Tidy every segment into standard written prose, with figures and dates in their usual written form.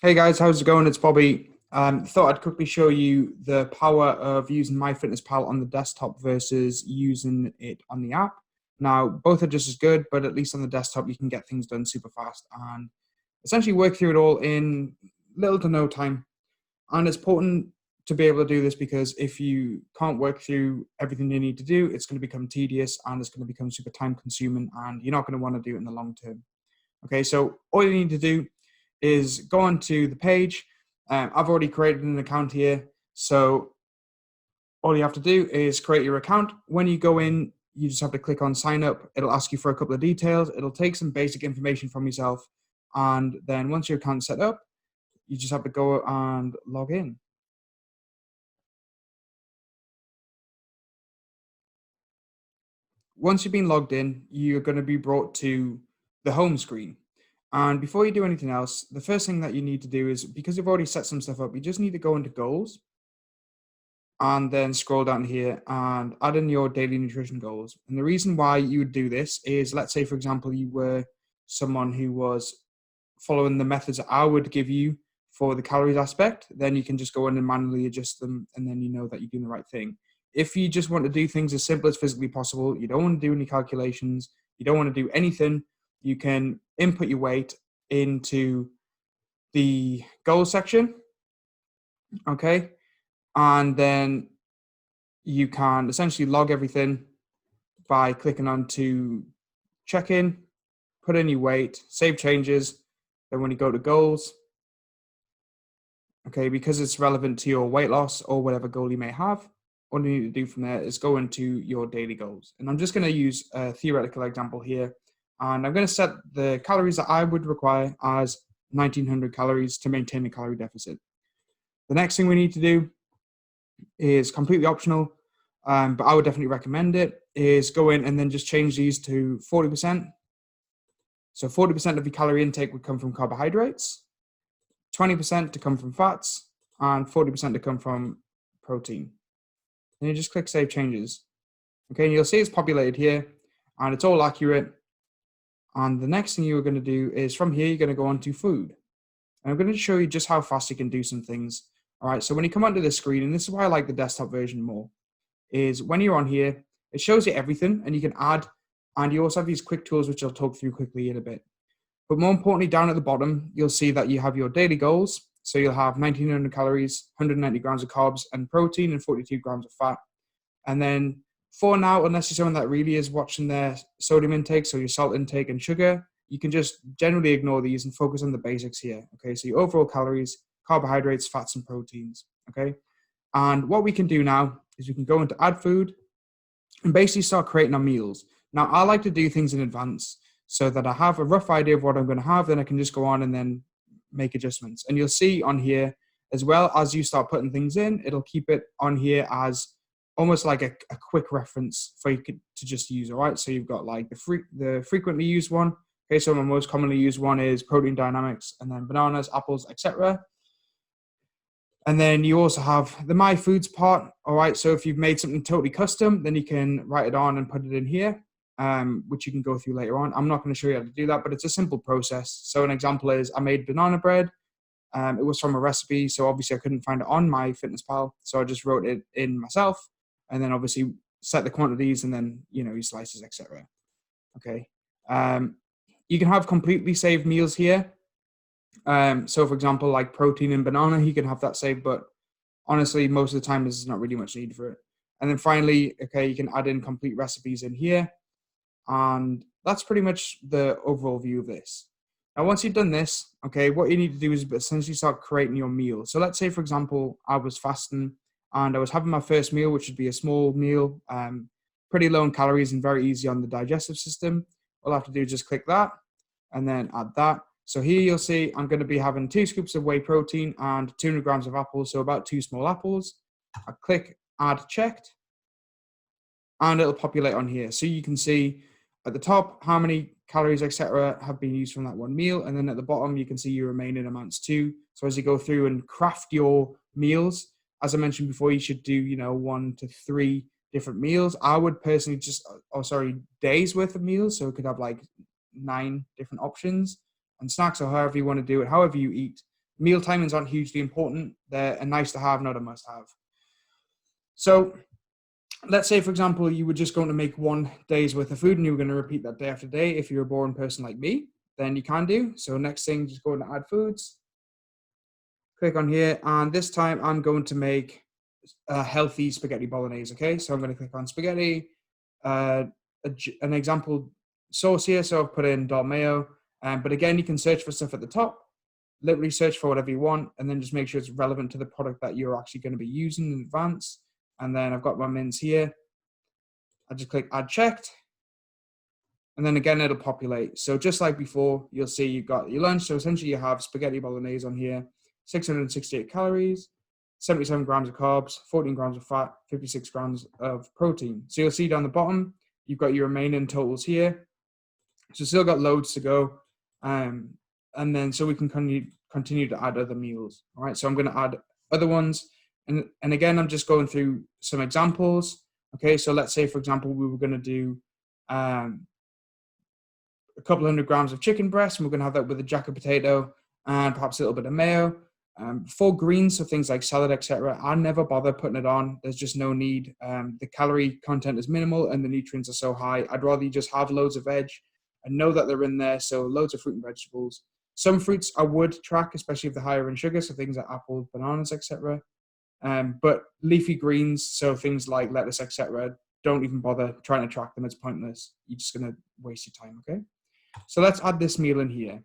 Hey guys, how's it going? It's Bobby. Thought I'd quickly show you the power of using MyFitnessPal on the desktop versus using it on the app. Now, both are just as good, but at least on the desktop, you can get things done super fast and essentially work through it all in little to no time. And it's important to be able to do this because if you can't work through everything you need to do, it's going to become tedious and it's going to become super time consuming and you're not going to want to do it in the long term. Okay, so all you need to do is go onto the page. I've already created an account here. So all you have to do is create your account. When you go in, you just have to click on sign up. It'll ask you for a couple of details. It'll take some basic information from yourself. And then once your account's set up, you just have to go and log in. Once you've been logged in, you're going to be brought to the home screen. And before you do anything else, the first thing that you need to do is, because you've already set some stuff up, you just need to go into goals and then scroll down here and add in your daily nutrition goals. And the reason why you would do this is, let's say, for example, you were someone who was following the methods that I would give you for the calories aspect, then you can just go in and manually adjust them, and then you know that you're doing the right thing. If you just want to do things as simple as physically possible, you don't want to do any calculations, you don't want to do anything, you can input your weight into the goals section, okay? And then you can essentially log everything by clicking on to check in, put in your weight, save changes. Then when you go to goals, okay, because it's relevant to your weight loss or whatever goal you may have, all you need to do from there is go into your daily goals. And I'm just going to use a theoretical example here. And I'm going to set the calories that I would require as 1900 calories to maintain a calorie deficit. The next thing we need to do is completely optional, but I would definitely recommend it, is go in and then just change these to 40%. So 40% of your calorie intake would come from carbohydrates, 20% to come from fats, and 40% to come from protein. And you just click Save Changes. Okay, and you'll see it's populated here, and it's all accurate. And the next thing you're going to do is from here, you're going to go on to food. And I'm going to show you just how fast you can do some things. All right, so when you come onto the screen, and this is why I like the desktop version more, is when you're on here, it shows you everything and you can add, and you also have these quick tools, which I'll talk through quickly in a bit. But more importantly, down at the bottom, you'll see that you have your daily goals. So you'll have 1900 calories, 190 grams of carbs and protein, and 42 grams of fat. And then for now, unless you're someone that really is watching their sodium intake, so your salt intake and sugar, you can just generally ignore these and focus on the basics here. Okay, so your overall calories, carbohydrates, fats, and proteins. Okay, and what we can do now is we can go into add food and basically start creating our meals. Now, I like to do things in advance so that I have a rough idea of what I'm going to have, then I can just go on and then make adjustments. And you'll see on here, as well as you start putting things in, it'll keep it on here as almost like a quick reference for you to just use. All right, so you've got like the frequently used one. Okay, so my most commonly used one is Protein Dynamics, and then bananas, apples, etc. And then you also have the My Foods part. All right, so if you've made something totally custom, then you can write it on and put it in here, which you can go through later on. I'm not going to show you how to do that, but it's a simple process. So an example is I made banana bread. It was from a recipe, so obviously I couldn't find it on MyFitnessPal, so I just wrote it in myself, and then obviously set the quantities, and then your slices, etc. Okay, you can have completely saved meals here. So for example, like protein and banana, you can have that saved, but honestly, most of the time there's not really much need for it. And then finally, okay, you can add in complete recipes in here, and that's pretty much the overall view of this. Now, once you've done this, okay, what you need to do is essentially start creating your meal. So let's say, for example, I was fasting and I was having my first meal, which would be a small meal, pretty low in calories and very easy on the digestive system. All I have to do is just click that and then add that. So here you'll see I'm going to be having 2 scoops of whey protein and 200 grams of apples, so about 2 small apples. I click add checked, and it'll populate on here. So you can see at the top how many calories, etc., have been used from that one meal, and then at the bottom you can see your remaining amounts too. So as you go through and craft your meals, as I mentioned before, you should do 1 to 3 different meals. I would personally days worth of meals, so it could have like 9 different options and snacks, or however you want to do it, however you eat, Meal timings aren't hugely important. They're a nice to have, not a must have. So let's say, for example, you were just going to make 1 day's worth of food and you were going to repeat that day after day. If you're a boring person like me, then you can do. So next thing, just go to add foods, click on here, and this time I'm going to make a healthy spaghetti bolognese, okay? So I'm going to click on spaghetti, an example sauce here, so I've put in Dolmio, but again, you can search for stuff at the top, literally search for whatever you want, and then just make sure it's relevant to the product that you're actually going to be using in advance. And then I've got my mins here. I just click add checked. And then again, it'll populate. So just like before, you'll see you've got your lunch. So essentially you have spaghetti bolognese on here, 668 calories, 77 grams of carbs, 14 grams of fat, 56 grams of protein. So you'll see down the bottom, you've got your remaining totals here. So still got loads to go. And then so we can continue to add other meals. All right, so I'm going to add other ones. And again, I'm just going through some examples. Okay, so let's say, for example, we were going to do a couple 100 grams of chicken breast, and we're going to have that with a jacket potato and perhaps a little bit of mayo. For greens, so things like salad, etc., I never bother putting it on. There's just no need. The calorie content is minimal and the nutrients are so high. I'd rather you just have loads of veg and know that they're in there, so loads of fruit and vegetables. Some fruits I would track, especially if they're higher in sugar, so things like apples, bananas, etc. But leafy greens, so things like lettuce, etc., don't even bother trying to track them. It's pointless. You're just going to waste your time, okay? So let's add this meal in here.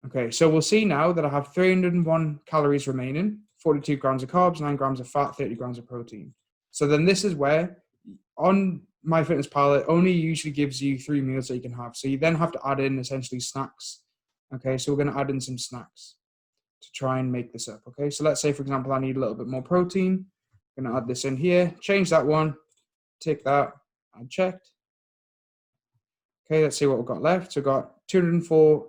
Okay, so we'll see now that I have 301 calories remaining, 42 grams of carbs, 9 grams of fat, 30 grams of protein. So then this is where on MyFitnessPal, it only usually gives you 3 meals that you can have. So you then have to add in essentially snacks. Okay, so we're going to add in some snacks to try and make this up. Okay, so let's say, for example, I need a little bit more protein. I'm going to add this in here, change that one, tick that, add checked. Okay, let's see what we've got left. So we've got 204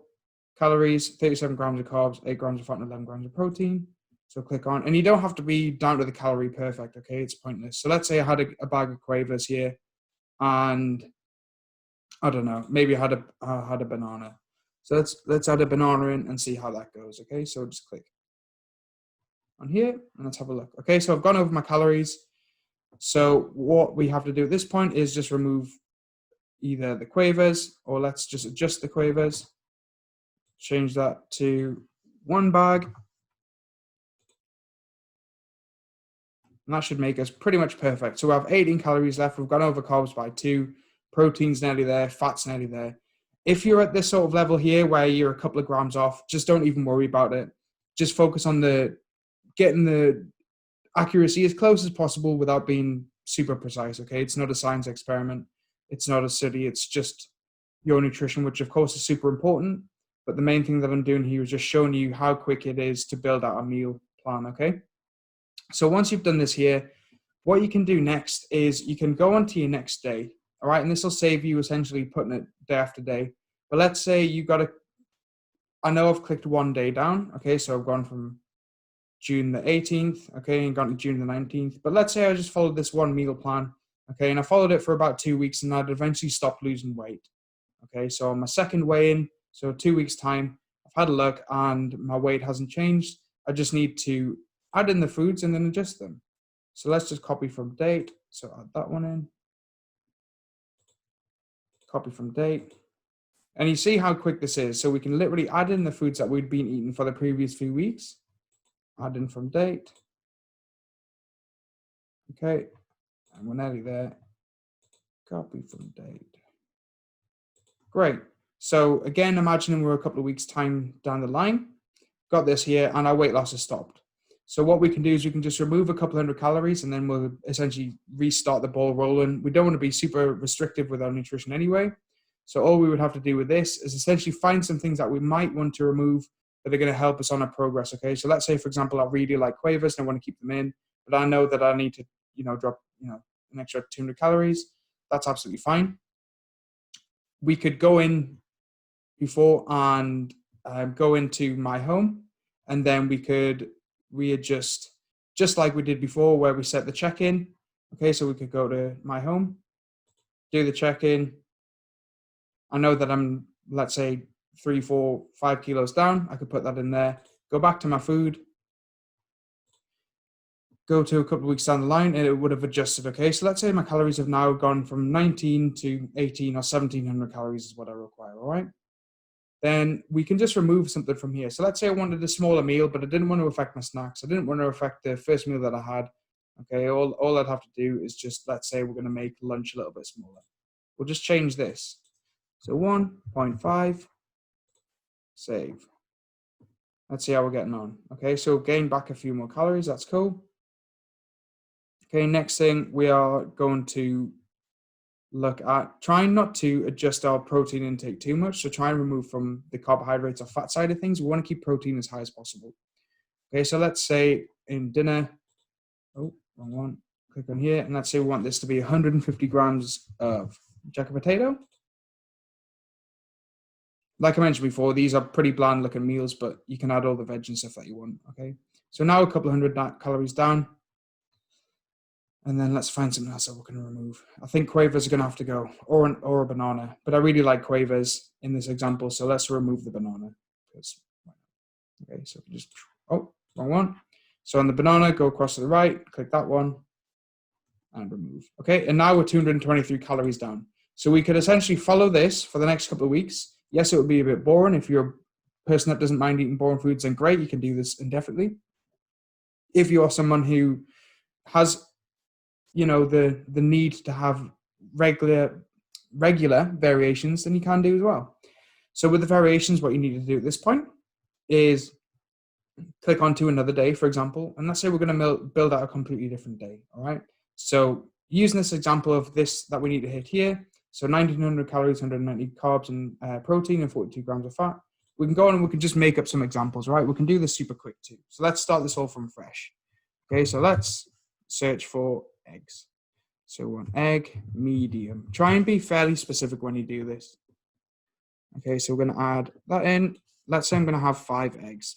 calories, 37 grams of carbs, 8 grams of fat, and 11 grams of protein. So click on, and you don't have to be down to the calorie perfect, okay? It's pointless. So let's say I had a bag of Quavers here, and I don't know, maybe I had a banana. So let's add a banana in and see how that goes, okay? So just click on here, and let's have a look. Okay, so I've gone over my calories. So what we have to do at this point is just remove either the Quavers, or let's just adjust the Quavers. Change that to 1 bag. And that should make us pretty much perfect. So we have 18 calories left. We've gone over carbs by 2. Protein's nearly there. Fat's nearly there. If you're at this sort of level here where you're a couple of grams off, just don't even worry about it. Just focus on getting the accuracy as close as possible without being super precise, okay? It's not a science experiment. It's not a study. It's just your nutrition, which of course is super important. But the main thing that I'm doing here is just showing you how quick it is to build out a meal plan, okay? So once you've done this here, what you can do next is you can go on to your next day, all right? And this will save you essentially putting it day after day. But let's say you I know I've clicked 1 day down, okay? So I've gone from June the 18th, okay, and gone to June the 19th. But let's say I just followed this one meal plan, okay? And I followed it for about 2 weeks and I'd eventually stopped losing weight, okay? So on my second weigh-in, so 2 weeks time, I've had a look and my weight hasn't changed. I just need to add in the foods and then adjust them. So let's just copy from date. So add that one in. Copy from date. And you see how quick this is. So we can literally add in the foods that we'd been eating for the previous few weeks. Add in from date. Okay. And we're nearly there. Copy from date. Great. So again, imagining we're a couple of weeks time down the line. Got this here and our weight loss has stopped. So what we can do is we can just remove a couple 100 calories and then we'll essentially restart the ball rolling. We don't want to be super restrictive with our nutrition anyway. So all we would have to do with this is essentially find some things that we might want to remove that are going to help us on our progress, okay? So let's say, for example, I really like Quavers and I want to keep them in, but I know that I need to, drop, an extra 200 calories. That's absolutely fine. We could go in before and go into My Home, and then we could readjust just like we did before where we set the check-in. Okay, so we could go to My Home, do the check-in. I know that I'm, let's say, 3, 4, 5 kilos down, I could put that in there, go back to my food, go to a couple of weeks down the line, and it would have adjusted. Okay, so let's say my calories have now gone from 19 to 18 or 1700 calories is what I require. All right, then we can just remove something from here. So let's say I wanted a smaller meal, but I didn't want to affect my snacks. I didn't want to affect the first meal that I had. Okay, all I'd have to do is just, let's say we're going to make lunch a little bit smaller. We'll just change this. So 1.5, save. Let's see how we're getting on. Okay, so gain back a few more calories. That's cool. Okay, next thing we are going to look at trying not to adjust our protein intake too much. So try and remove from the carbohydrates or fat side of things. We want to keep protein as high as possible. Okay, so let's say in dinner, oh, wrong one, click on here, and let's say we want this to be 150 grams of jack potato. Like I mentioned before, these are pretty bland looking meals, but you can add all the veg and stuff that you want. Okay, so now a couple of hundred calories down. And then let's find something else that we're going to remove. I think quavers are going to have to go, or a banana. But I really like quavers in this example, so let's remove the banana. Okay, so just, oh, wrong one. So on the banana, go across to the right, click that one, and remove. Okay, and now we're 223 calories down. So we could essentially follow this for the next couple of weeks. Yes, it would be a bit boring. If you're a person that doesn't mind eating boring foods, then great, you can do this indefinitely. If you are someone who has the need to have regular variations, then you can do as well. So with the variations, what you need to do at this point is click onto another day, for example, and let's say we're going to build out a completely different day. All right, so using this example of this that we need to hit here, so 1900 calories, 190 carbs and protein, and 42 grams of fat, we can go on and we can just make up some examples. Right, we can do this super quick too. So let's start this all from fresh. Okay, so let's search for eggs. So one egg, medium. Try and be fairly specific when you do this. Okay, so we're going to add that in. Let's say I'm going to have 5 eggs.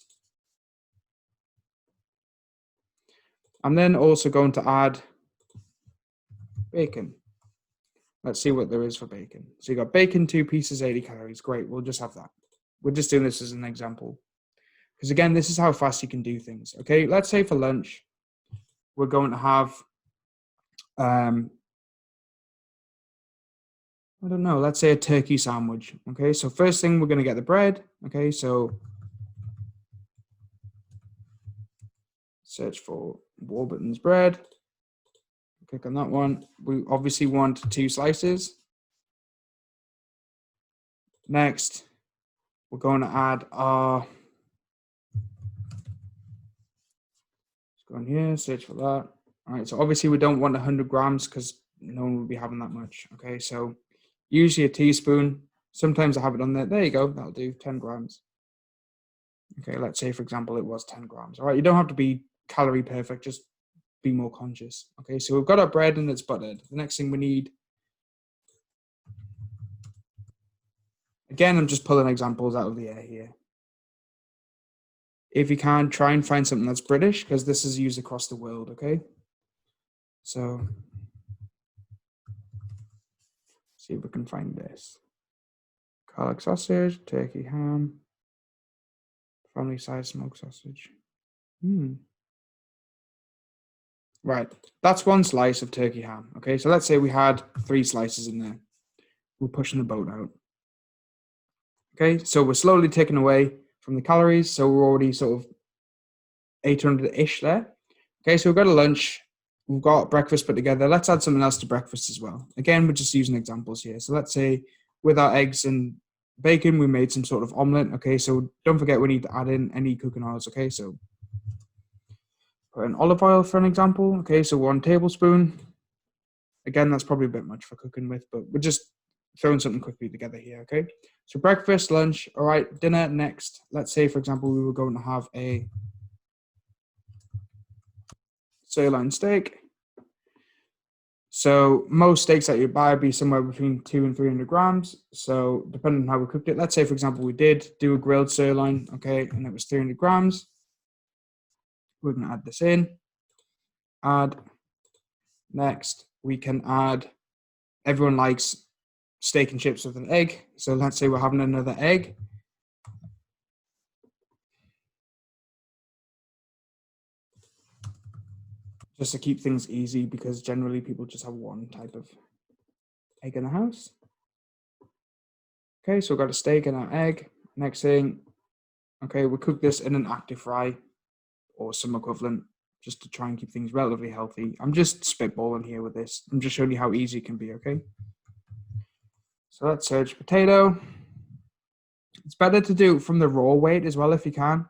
I'm then also going to add bacon. Let's see what there is for bacon. So you got bacon, 2 pieces, 80 calories. Great, we'll just have that. We're just doing this as an example. Because again, this is how fast you can do things. Okay, let's say for lunch, we're going to have I don't know, let's say a turkey sandwich. Okay, so first thing we're going to get the bread. Okay, so search for Warburton's bread. Click on that one. We obviously want 2 slices. Next, we're going to add our, let's go in here, search for that. All right, so obviously we don't want 100 grams because no one will be having that much. Okay, so usually a teaspoon. Sometimes I have it on there. There you go. That'll do 10 grams. Okay, let's say, for example, it was 10 grams. All right, you don't have to be calorie perfect. Just be more conscious. Okay, so we've got our bread and it's buttered. The next thing we need, again, I'm just pulling examples out of the air here. If you can, try and find something that's British because this is used across the world. Okay, so see if we can find this. Garlic sausage, turkey ham, family size smoked sausage. Right, that's 1 slice of turkey ham. Okay, so let's say we had 3 slices in there. We're pushing the boat out. Okay, so we're slowly taking away from the calories. So we're already sort of 800-ish there. Okay, so we've got a lunch. We've got breakfast put together. Let's add something else to breakfast as well. Again, we're just using examples here. So let's say with our eggs and bacon, we made some sort of omelet. Okay, so don't forget we need to add in any cooking oils. Okay, so put in olive oil for an example. Okay, so 1 tablespoon. Again, that's probably a bit much for cooking with, but we're just throwing something quickly together here. Okay, so breakfast, lunch. All right, dinner next. Let's say, for example, we were going to have a sirloin steak. So most steaks that you buy would be somewhere between 200 and 300 grams. So depending on how we cooked it, let's say, for example, we did do a grilled sirloin, okay, and it was 300 grams. We're going to add this in. Add. Next, we can add, everyone likes steak and chips with an egg. So let's say we're having another egg. just to keep things easy, because generally people just have one type of egg in the house. Okay, so we've got a steak and an egg. Next thing, okay, we'll cook this in an active fry or some equivalent, just to try and keep things relatively healthy. I'm just spitballing here with this. I'm just showing you how easy it can be, okay? So let's search potato. It's better to do it from the raw weight as well if you can,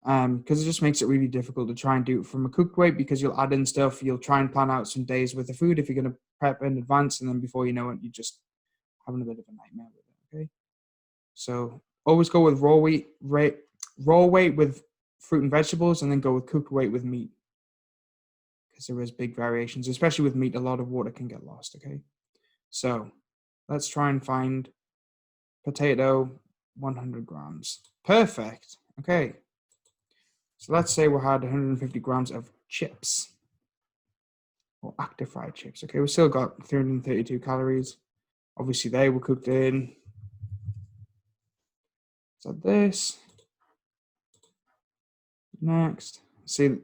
because it just makes it really difficult to try and do it from a cooked weight, because you'll add in stuff, you'll try and plan out some days worth of food if you're going to prep in advance, and then before you know it, you're just having a bit of a nightmare with it, okay? So always go with raw weight with fruit and vegetables, and then go with cooked weight with meat, because there is big variations, especially with meat. A lot of water can get lost, okay? So let's try and find potato, 100 grams. Perfect. Okay. So let's say we had 150 grams of chips, or active fried chips. Okay, we still got 332 calories. Obviously they were cooked in. So this. Next. See,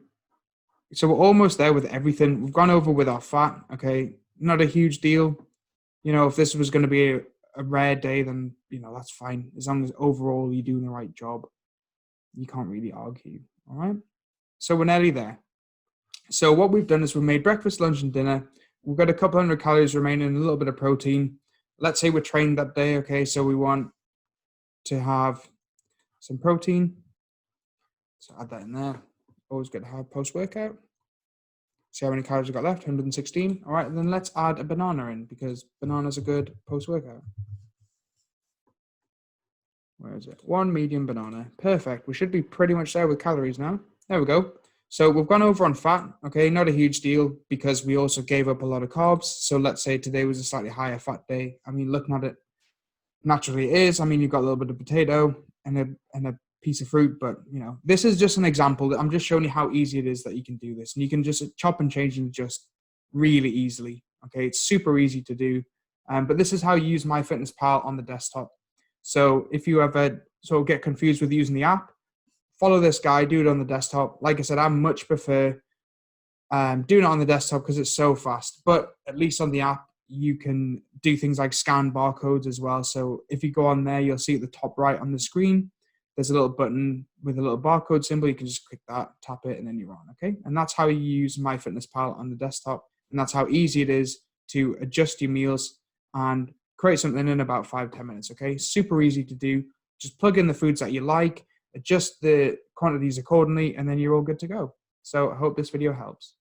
so we're almost there with everything. We've gone over with our fat, okay? Not a huge deal. You know, if this was going to be a rare day, then, you know, that's fine. As long as overall you're doing the right job, you can't really argue, all right? So we're nearly there. So what we've done is we've made breakfast, lunch, and dinner. We've got a couple hundred calories remaining, a little bit of protein. Let's say we're trained that day, okay? So we want to have some protein. So add that in there. Always good to have post-workout. See how many calories we got left, 116. All right, then let's add a banana in, because bananas are good post-workout. Where is it? One medium banana. Perfect. We should be pretty much there with calories now. There we go. So we've gone over on fat, okay? Not a huge deal, because we also gave up a lot of carbs. So let's say today was a slightly higher fat day. I mean, looking at it, naturally it is. I mean, you've got a little bit of potato and a piece of fruit, but you know, this is just an example. I'm just showing you how easy it is that you can do this, and you can just chop and change and adjust really easily. Okay, it's super easy to do, but this is how you use MyFitnessPal on the desktop. So if you ever sort of get confused with using the app, follow this guide, do it on the desktop. Like I said, I much prefer doing it on the desktop because it's so fast, but at least on the app you can do things like scan barcodes as well. So if you go on there, you'll see at the top right on the screen, there's a little button with a little barcode symbol. You can just click that, tap it, and then you're on, okay? And that's how you use MyFitnessPal on the desktop. And that's how easy it is to adjust your meals and create something in about 5-10 minutes, okay? Super easy to do. Just plug in the foods that you like, adjust the quantities accordingly, and then you're all good to go. So I hope this video helps.